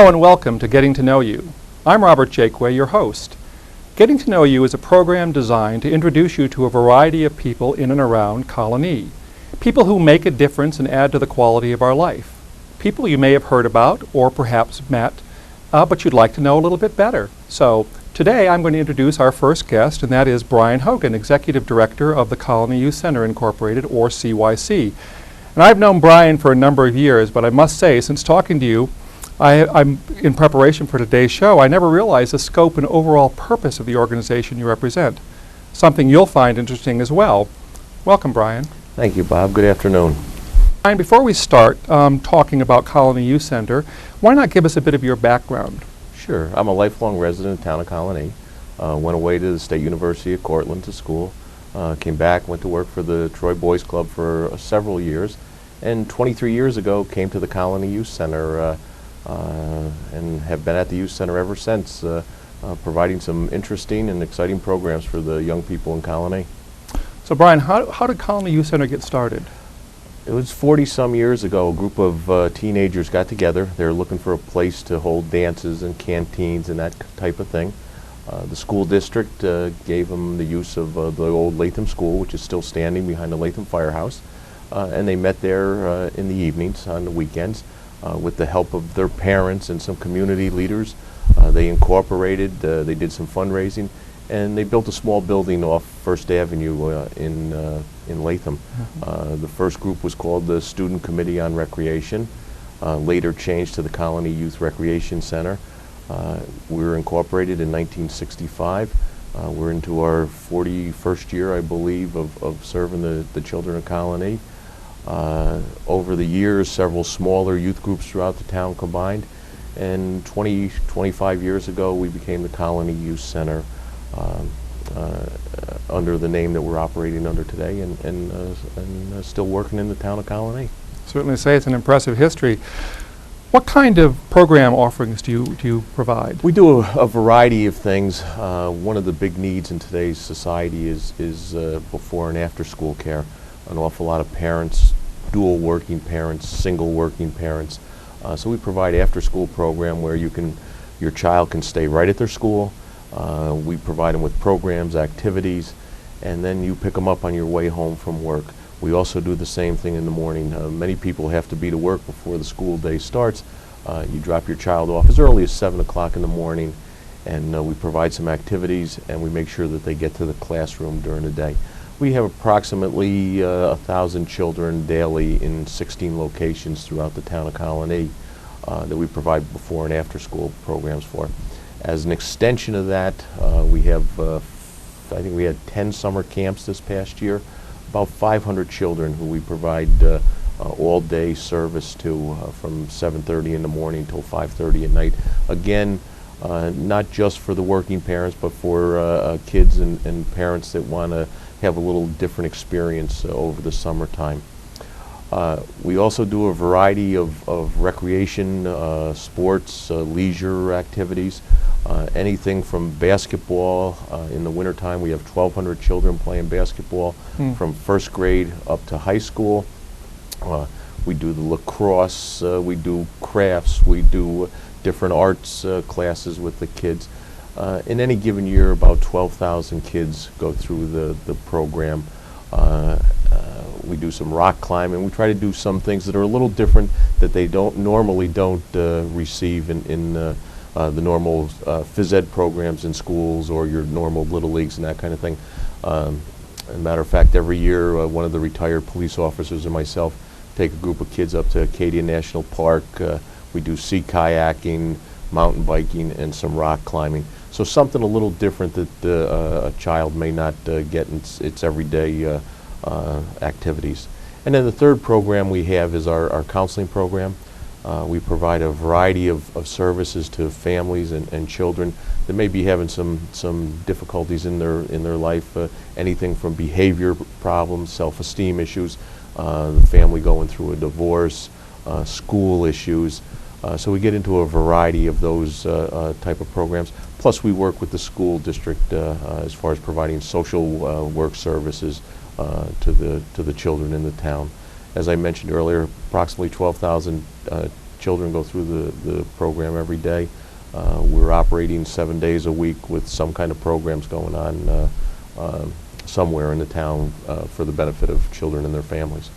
Hello and welcome to Getting to Know You. I'm Robert Jaquay, your host. Getting to Know You is a program designed to introduce you to a variety of people in and around Colonie. People who make a difference and add to the quality of our life. People you may have heard about or perhaps met, but you'd like to know a little bit better. So today I'm going to introduce our first guest, and that is Brian Hogan, Executive Director of the Colonie Youth Center Incorporated, or CYC. And I've known Brian for a number of years, but I must say, since talking to you, I'm in preparation for today's show, I never realized the scope and overall purpose of the organization you represent. Something you'll find interesting as well. Welcome, Brian. Thank you, Bob. Good afternoon. Brian, before we start talking about Colonie Youth Center, why not give us a bit of your background? Sure. I'm a lifelong resident of the town of Colonie. Went away to the State University of Cortland to school. Came back, went to work for the Troy Boys Club for several years. And 23 years ago, came to the Colonie Youth Center and have been at the Youth Center ever since, providing some interesting and exciting programs for the young people in Colonie. So Brian, how did Colonie Youth Center get started? It was 40-some years ago. A group of teenagers got together. They were looking for a place to hold dances and canteens and that type of thing. The school district gave them the use of the old Latham School, which is still standing behind the Latham Firehouse. And they met there in the evenings, on the weekends. With the help of their parents and some community leaders, they incorporated, they did some fundraising, and they built a small building off First Avenue in Latham. The first group was called the Student Committee on Recreation, later changed to the Colonie Youth Recreation Center. We were incorporated in 1965. We're into our 41st year, I believe, of serving the children of Colonie. Over the years, several smaller youth groups throughout the town combined, and 25 years ago we became the Colonie Youth Center under the name that we're operating under today, and still working in the town of Colonie. Certainly say it's an impressive history. What kind of program offerings do you provide? We do a variety of things. One of the big needs in today's society is before and after school care. An awful lot of parents, dual working parents, single working parents. So we provide after-school program where your child can stay right at their school. We provide them with programs, activities, and then you pick them up on your way home from work. We also do the same thing in the morning. Many people have to be to work before the school day starts. You drop your child off as early as 7 o'clock in the morning, and we provide some activities, and we make sure that they get to the classroom during the day. We have approximately 1,000 children daily in 16 locations throughout the town of Colonie that we provide before and after school programs for. As an extension of that, we have, I think we had 10 summer camps this past year, about 500 children who we provide all-day service to from 7:30 in the morning till 5:30 at night. Again, not just for the working parents, but for kids and parents that want to have a little different experience over the summertime. We also do a variety of recreation, sports, leisure activities, anything from basketball. In the wintertime, we have 1,200 children playing basketball from first grade up to high school. We do the lacrosse, we do crafts, we do different arts classes with the kids. In any given year, about 12,000 kids go through the program. We do some rock climbing. We try to do some things that are a little different that they normally don't receive in the normal phys ed programs in schools or your normal little leagues and that kind of thing. As a matter of fact, every year one of the retired police officers and myself take a group of kids up to Acadia National Park. We do sea kayaking, mountain biking, and some rock climbing. So something a little different that a child may not get in its everyday activities. And then the third program we have is our counseling program. We provide a variety of services to families and children that may be having some difficulties in their life, anything from behavior problems, self-esteem issues, the family going through a divorce, school issues. So we get into a variety of those type of programs. Plus we work with the school district as far as providing social work services to the children in the town. As I mentioned earlier, approximately 12,000 children go through the program every day. We're operating 7 days a week with some kind of programs going on somewhere in the town for the benefit of children and their families.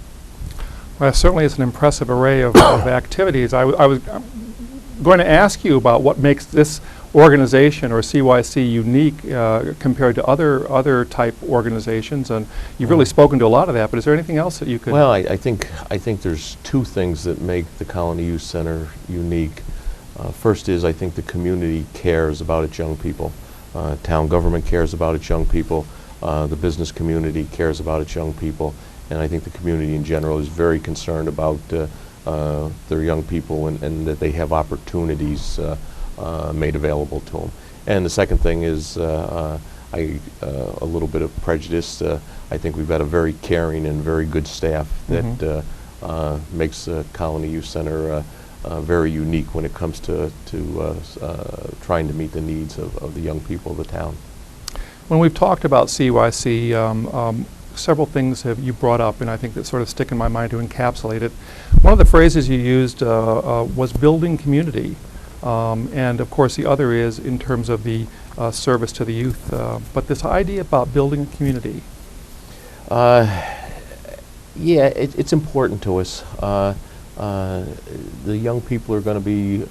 Well, certainly it's an impressive array of activities. I was going to ask you about what makes this organization or CYC unique compared to other type organizations, and you've really spoken to a lot of that, but is there anything else that you could... Well, I think there's two things that make the Colonie Youth Center unique. First is I think the community cares about its young people. Town government cares about its young people. The business community cares about its young people. And I think the community in general is very concerned about their young people and that they have opportunities made available to them. And the second thing is a little bit of prejudice. I think we've got a very caring and very good staff that makes the Colonie Youth Center very unique when it comes to trying to meet the needs of the young people of the town. When we've talked about CYC, several things you brought up, and I think that sort of stick in my mind to encapsulate it. One of the phrases you used was building community, and of course the other is in terms of the service to the youth. But this idea about building a community. Yeah, it's important to us. The young people are going to be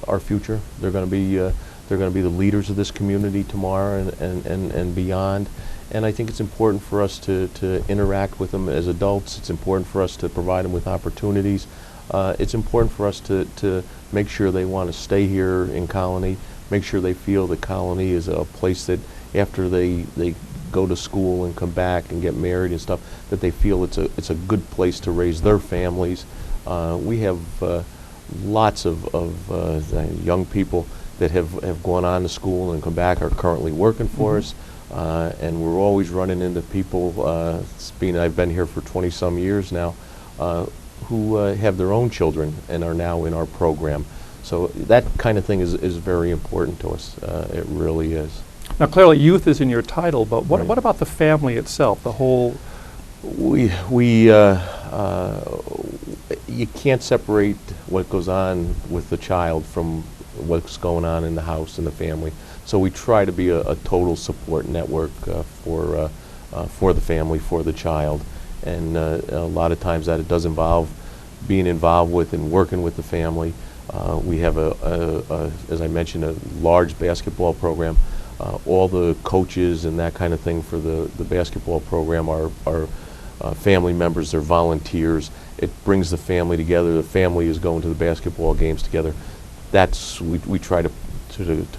our future. They're going to be the leaders of this community tomorrow and beyond. And I think it's important for us to interact with them as adults. It's important for us to provide them with opportunities. It's important for us to make sure they want to stay here in Colonie, make sure they feel that Colonie is a place that after they go to school and come back and get married and stuff, that they feel it's a good place to raise their families. We have lots of young people that have gone on to school and come back, are currently working for us. And we're always running into people, I've been here for 20-some years now, who have their own children and are now in our program. So that kind of thing is very important to us. It really is. Now clearly youth is in your title, but what about the family itself, the whole... You can't separate what goes on with the child from what's going on in the house and the family. So we try to be a total support network for the family, for the child. And a lot of times that it does involve being involved with and working with the family. We have, as I mentioned, a large basketball program. All the coaches and that kind of thing for the basketball program are family members, they're volunteers. It brings the family together. The family is going to the basketball games together. We try to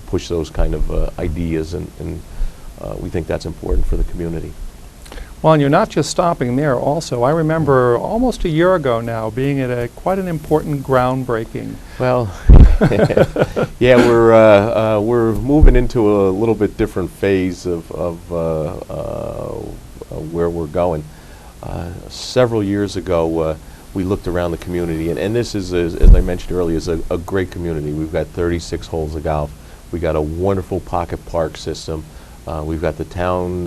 push those kind of ideas, and we think that's important for the community. Well, and you're not just stopping there also. I remember almost a year ago now being at quite an important groundbreaking. Well, yeah, we're moving into a little bit different phase of where we're going. Several years ago, we looked around the community, and this is, as I mentioned earlier, is a great community. We've got 36 holes of golf. We've got a wonderful pocket park system. We've got the town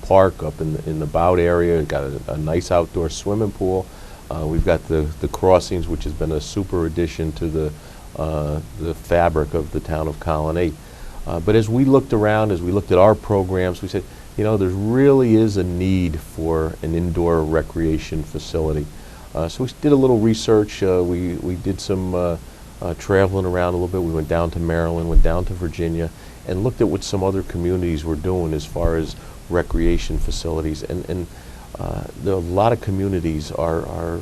park up in the Bout area. We've got a nice outdoor swimming pool. We've got the crossings, which has been a super addition to the fabric of the town of Colonie. But as we looked around, as we looked at our programs, we said, you know, there really is a need for an indoor recreation facility. So we did a little research. We did some traveling around a little bit. We went down to Maryland, went down to Virginia, and looked at what some other communities were doing as far as recreation facilities. And a lot of communities are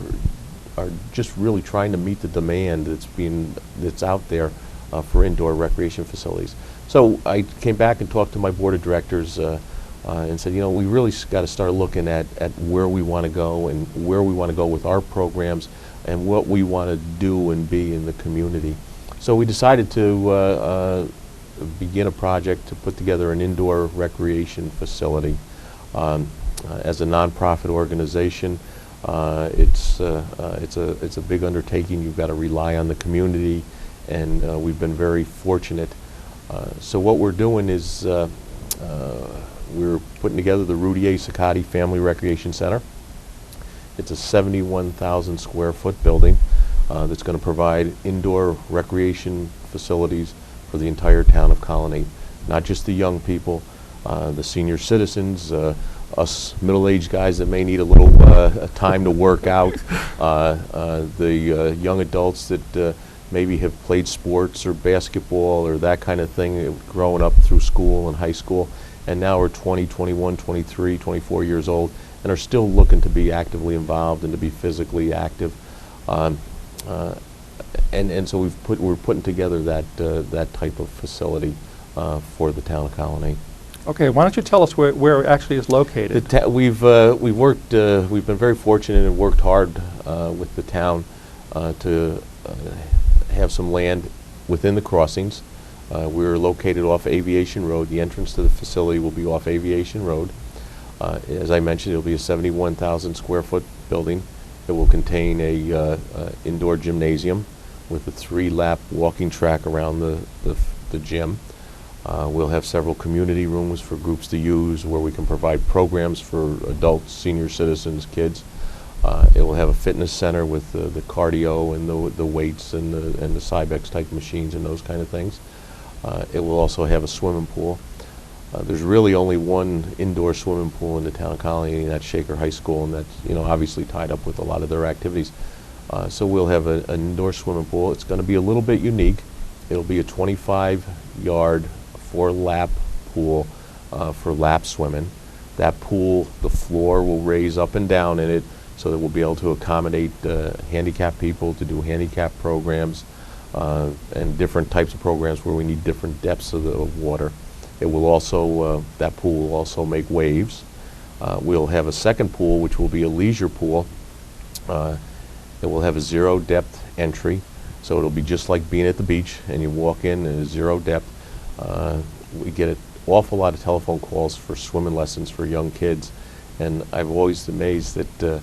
just really trying to meet the demand that's out there for indoor recreation facilities. So I came back and talked to my board of directors and said, you know, we really got to start looking at where we want to go and where we want to go with our programs and what we want to do and be in the community. So we decided to begin a project to put together an indoor recreation facility. As a nonprofit organization, it's a big undertaking. You've got to rely on the community, and we've been very fortunate. So what we're doing is we're putting together the Rudy A. Cicotti Family Recreation Center. It's a 71,000 square foot building. that's going to provide indoor recreation facilities for the entire town of Colonie. Not just the young people, the senior citizens, us middle-aged guys that may need a little time to work out, the young adults that maybe have played sports or basketball or that kind of thing growing up through school and high school, and now are 20, 21, 23, 24 years old and are still looking to be actively involved and to be physically active. And so we're putting together that type of facility for the town of Colonie. Okay, why don't you tell us where it actually is located? We've been very fortunate and worked hard with the town to have some land within the crossings. We're located off Aviation Road. The entrance to the facility will be off Aviation Road. As I mentioned, it'll be a 71,000 square foot building. It will contain a indoor gymnasium with a 3-lap walking track around the gym. We'll have several community rooms for groups to use where we can provide programs for adults, senior citizens, kids. It will have a fitness center with the cardio and the weights and the Cybex type machines and those kind of things. It will also have a swimming pool. There's really only one indoor swimming pool in the town of Colonie, and that's Shaker High School, and that's obviously tied up with a lot of their activities. So we'll have an indoor swimming pool. It's going to be a little bit unique. It'll be a 25-yard 4-lap pool for lap swimming. That pool, the floor will raise up and down in it so that we'll be able to accommodate handicapped people to do handicap programs and different types of programs where we need different depths of water. It will also, that pool will also make waves. We'll have a second pool, which will be a leisure pool. It will have a 0 depth entry, so it'll be just like being at the beach, and you walk in and it's 0 depth. We get an awful lot of telephone calls for swimming lessons for young kids, and I've always amazed that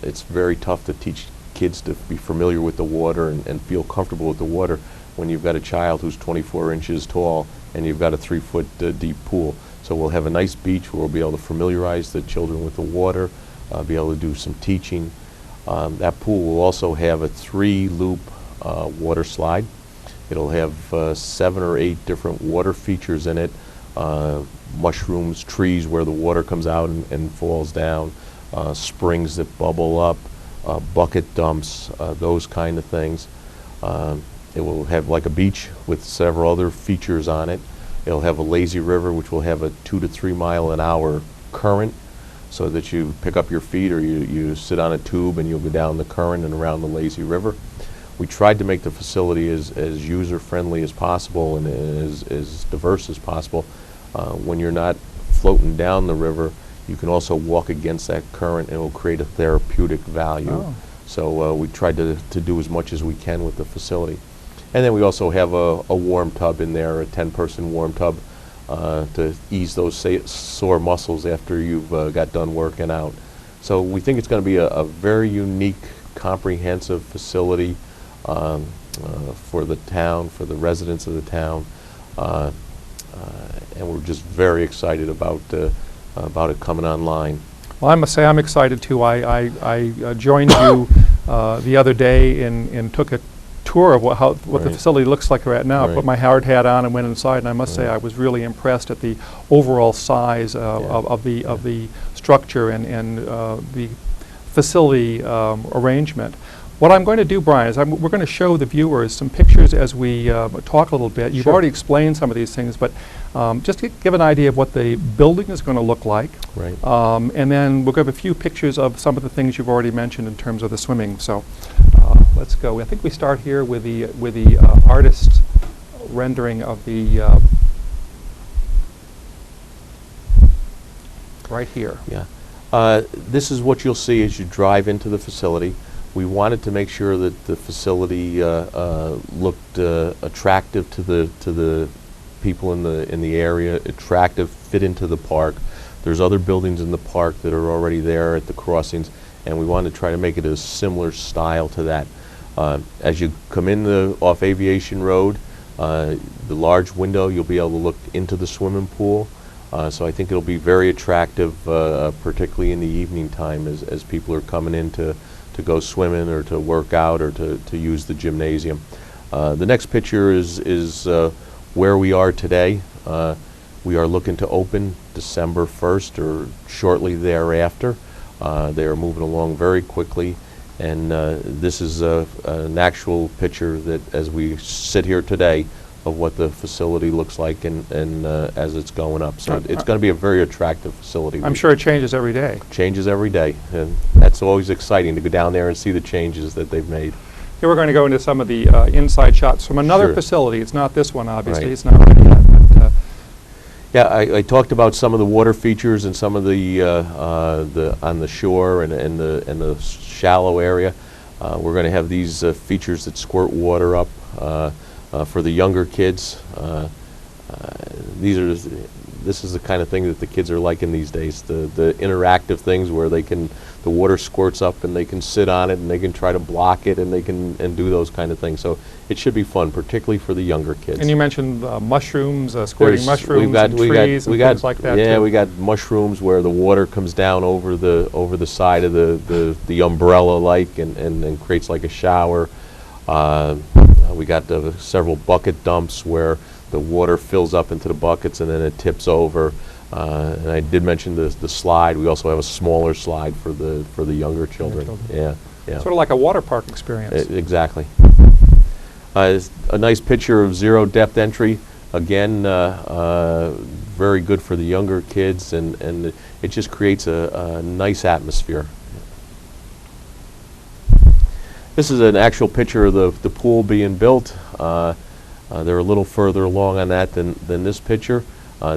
it's very tough to teach kids to be familiar with the water and feel comfortable with the water when you've got a child who's 24 inches tall and you've got a 3-foot deep pool. So we'll have a nice beach where we'll be able to familiarize the children with the water, be able to do some teaching. That pool will also have a 3-loop water slide. It'll have 7 or 8 different water features in it, mushrooms, trees where the water comes out and falls down, springs that bubble up, bucket dumps, those kind of things. It will have like a beach with several other features on it. It'll have a lazy river, which will have a 2 to 3 mile an hour current, so that you pick up your feet or you sit on a tube and you'll go down the current and around the lazy river. We tried to make the facility as user-friendly as possible and as diverse as possible. When you're not floating down the river, you can also walk against that current and it will create a therapeutic value. Oh. So we tried to do as much as we can with the facility. And then we also have a warm tub in there, a 10-person warm tub, to ease those sore muscles after you've got done working out. So we think it's going to be a very unique, comprehensive facility for the town, for the residents of the town, and we're just very excited about it coming online. Well, I must say I'm excited too. I joined you the other day and took a tour of what the Right. facility looks like right now. I Right. put my hard hat on and went inside, and I must say I was really impressed at the overall size of the structure and the facility arrangement. What I'm going to do, Brian, is we're going to show the viewers some pictures as we talk a little bit. You've Sure. already explained some of these things, but just to give an idea of what the building is going to look like. Right. And then we'll give a few pictures of some of the things you've already mentioned in terms of the swimming. So let's go. I think we start here with the artist's rendering of the right here. Yeah. This is what you'll see as you drive into the facility. We wanted to make sure that the facility looked attractive to the people in the area, attractive, fit into the park. There's other buildings in the park that are already there at the crossings, and we wanted to try to make it a similar style to that. As you come in off Aviation Road, the large window, you'll be able to look into the swimming pool. So I think it'll be very attractive, particularly in the evening time as people are coming in to to go swimming or to work out or to use the gymnasium. The next picture is where we are today. We are looking to open December 1st or shortly thereafter. They are moving along very quickly, and this is an actual picture that, as we sit here today, of what the facility looks like and as it's going up. So it's going to be a very attractive facility. I'm sure it changes every day. Changes every day, and that's always exciting to go down there and see the changes that they've made. Here we're going to go into some of the inside shots from another Sure. facility. It's not this one, obviously. Right. It's not ready yet. But, Yeah, I talked about some of the water features and some of the on the shore and the shallow area. We're going to have these features that squirt water up for the younger kids. This is the kind of thing that the kids are liking these days. The interactive things where the water squirts up and they can sit on it and they can try to block it and they can do those kind of things. So it should be fun, particularly for the younger kids. and you mentioned mushrooms, squirting mushrooms we've got- and we trees got- and things like that, Yeah, too. we got mushrooms where the water comes down over the side of the umbrella and creates like a shower. We got several bucket dumps where the water fills up into the buckets and then it tips over. And I did mention the slide. We also have a smaller slide for the younger children. children. Yeah. Sort of like a water park experience. Exactly. It's a nice picture of zero depth entry. Again, very good for the younger kids, and it just creates a nice atmosphere. This is an actual picture of the pool being built. They're a little further along on that than this picture.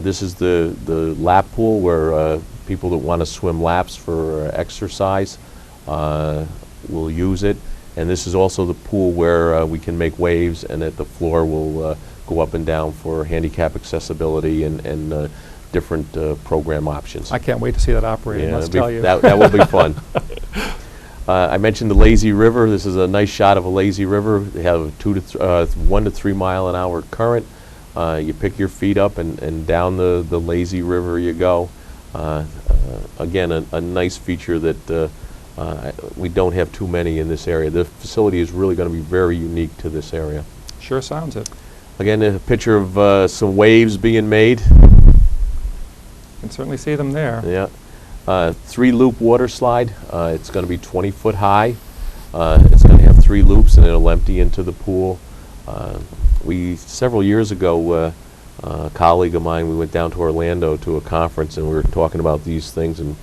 This is the lap pool where people that want to swim laps for exercise will use it. And this is also the pool where we can make waves and that the floor will go up and down for handicap accessibility and different program options. I can't wait to see that operating, Yeah, let's it'll tell be- you. That will be fun. I mentioned the lazy river. This is a nice shot of a lazy river. They have 1 to 3 mile an hour current. You pick your feet up and down the lazy river you go. Again, a nice feature that we don't have too many in this area. The facility is really going to be very unique to this area. Sure sounds it. Again, a picture of some waves being made. Can certainly see them there. Yeah. 3-loop water slide. It's going to be 20 foot high. It's going to have 3 loops and it'll empty into the pool. Several years ago, a colleague of mine, we went down to Orlando to a conference and we were talking about these things and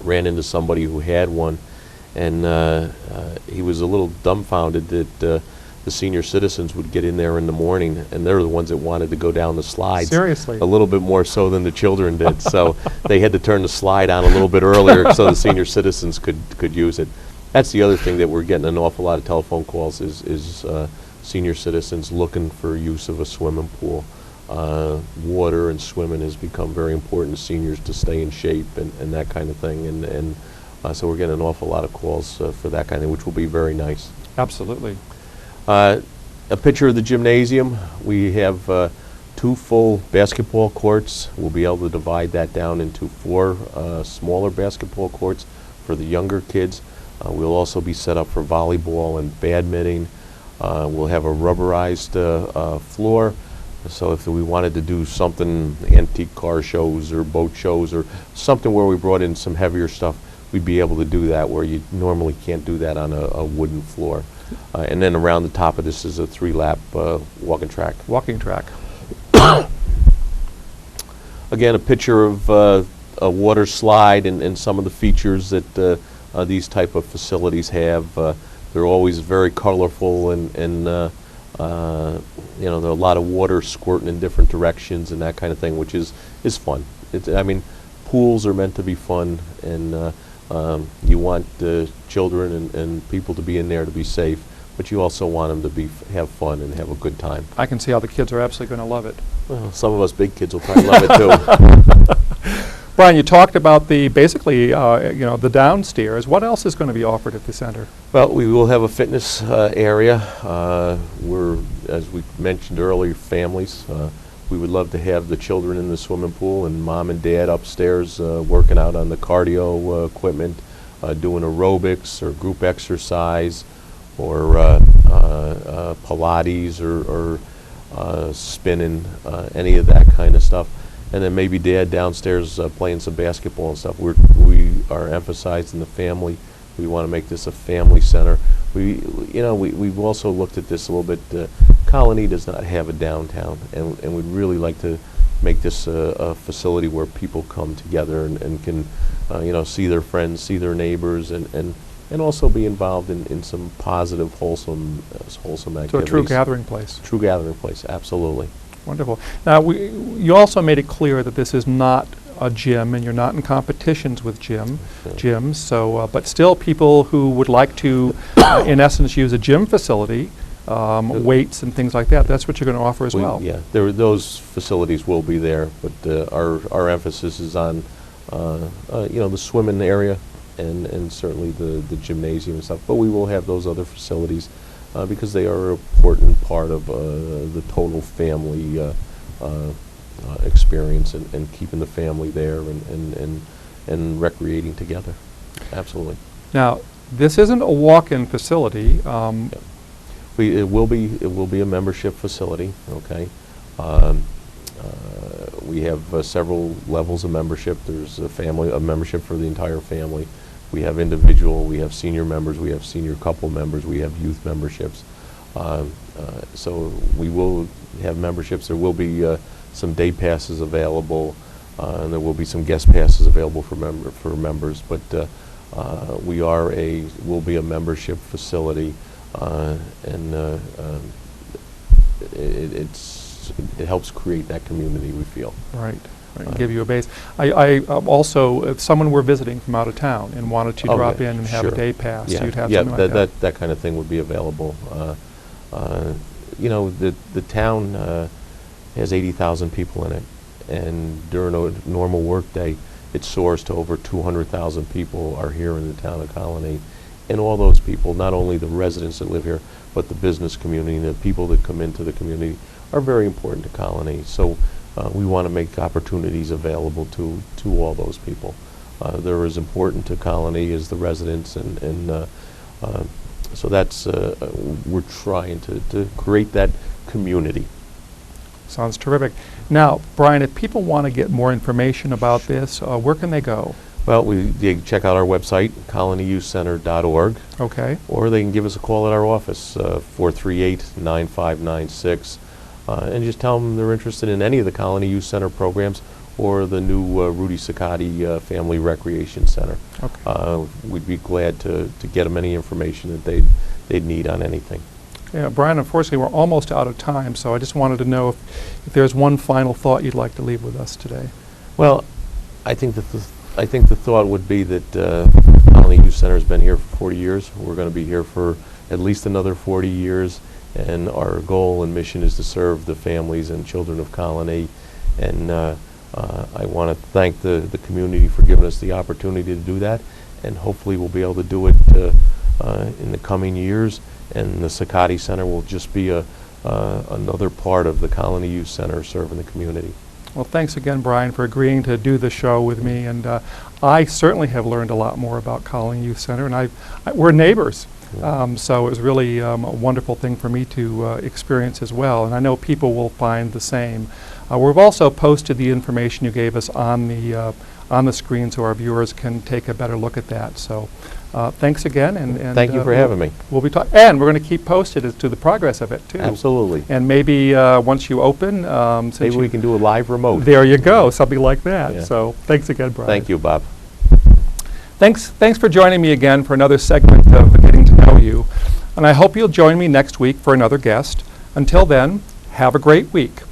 ran into somebody who had one, and he was a little dumbfounded that the senior citizens would get in there in the morning, and they're the ones that wanted to go down the slides. Seriously? A little bit more so than the children did. So they had to turn the slide on a little bit earlier so the senior citizens could use it. That's the other thing that we're getting an awful lot of telephone calls is senior citizens looking for use of a swimming pool. Water and swimming has become very important to seniors to stay in shape and that kind of thing. And so we're getting an awful lot of calls for that kind of thing, which will be very nice. Absolutely. A picture of the gymnasium. We have 2 full basketball courts. We'll be able to divide that down into 4 smaller basketball courts for the younger kids. We'll also be set up for volleyball and badminton. We'll have a rubberized floor. So if we wanted to do something, antique car shows or boat shows or something where we brought in some heavier stuff, we'd be able to do that where you normally can't do that on a wooden floor. And then around the top of this is a 3-lap walking track. Walking track. Again, a picture of a water slide and some of the features that these type of facilities have. They're always very colorful and there are a lot of water squirting in different directions and that kind of thing, which is fun. Pools are meant to be fun, and you want children and people to be in there to be safe, but you also want them to have fun and have a good time. I can see how the kids are absolutely going to love it. Well, some of us big kids will probably love it too. Brian, you talked about the downstairs. What else is going to be offered at the center? Well, we will have a fitness area. We're, as we mentioned earlier, families. We would love to have the children in the swimming pool and mom and dad upstairs working out on the cardio equipment. doing aerobics or group exercise or Pilates or spinning, any of that kind of stuff. And then maybe Dad downstairs playing some basketball and stuff. We are emphasizing the family. We want to make this a family center. We've also looked at this a little bit. Colonie does not have a downtown, and we'd really like to make this a facility where people come together and can, see their friends, see their neighbors, and also be involved in some positive, wholesome activities. So a true gathering place. True gathering place, absolutely. Wonderful. Now, you also made it clear that this is not a gym, and you're not in competitions with gyms. So, but still, people who would like to, in essence, use a gym facility, weights and things like that. That's what you're going to offer as well. Yeah, those facilities will be there, but our emphasis is on, the swimming area and certainly the gymnasium and stuff. But we will have those other facilities because they are an important part of the total family experience and keeping the family there and recreating together. Absolutely. Now, this isn't a walk-in facility. It will be a membership facility. Okay. We have several levels of membership. There's a membership for the entire family. We have individual. We have senior members. We have senior couple members. We have youth memberships. So we will have memberships. There will be some day passes available, and there will be some guest passes available for members. But will be a membership facility, and it helps create that community, we feel. Right. Give you a base. I also, if someone were visiting from out of town and wanted to drop in and have a day pass, you'd have something like that. That kind of thing would be available. The town has 80,000 people in it, and during a normal work day, it soars to over 200,000 people are here in the town of Colonie. And all those people, not only the residents that live here, but the business community and the people that come into the community are very important to Colonie. So we want to make opportunities available to all those people. They're as important to Colonie as the residents, and so that's we're trying to create that community. Sounds terrific. Now, Brian, if people want to get more information about this, where can they go? Well, they can check out our website, colonieyouthcenter.org. Okay. Or they can give us a call at our office, 438-9596, and just tell them they're interested in any of the Colonie Youth Center programs or the new Rudy Sicati Family Recreation Center. Okay. We'd be glad to get them any information that they'd need on anything. Yeah, Brian, unfortunately, we're almost out of time, so I just wanted to know if there's one final thought you'd like to leave with us today. Well, I think the thought would be that Colonie Youth Center has been here for 40 years. We're going to be here for at least another 40 years, and our goal and mission is to serve the families and children of Colonie. And I want to thank the community for giving us the opportunity to do that, and hopefully we'll be able to do it in the coming years. And the Sicati Center will just be another part of the Colonie Youth Center serving the community. Well, thanks again, Brian, for agreeing to do the show with me. And I certainly have learned a lot more about Colonie Youth Center, and we're neighbors. So it was really a wonderful thing for me to experience as well. And I know people will find the same. We've also posted the information you gave us on the screen so our viewers can take a better look at that. So thanks again. And thank you for having me. We'll be and we're going to keep posted as to the progress of it, too. Absolutely. And maybe once you open... maybe we can do a live remote. There you go, something like that. Yeah. So thanks again, Brian. Thank you, Bob. Thanks for joining me again for another segment of Getting to Know You. And I hope you'll join me next week for another guest. Until then, have a great week.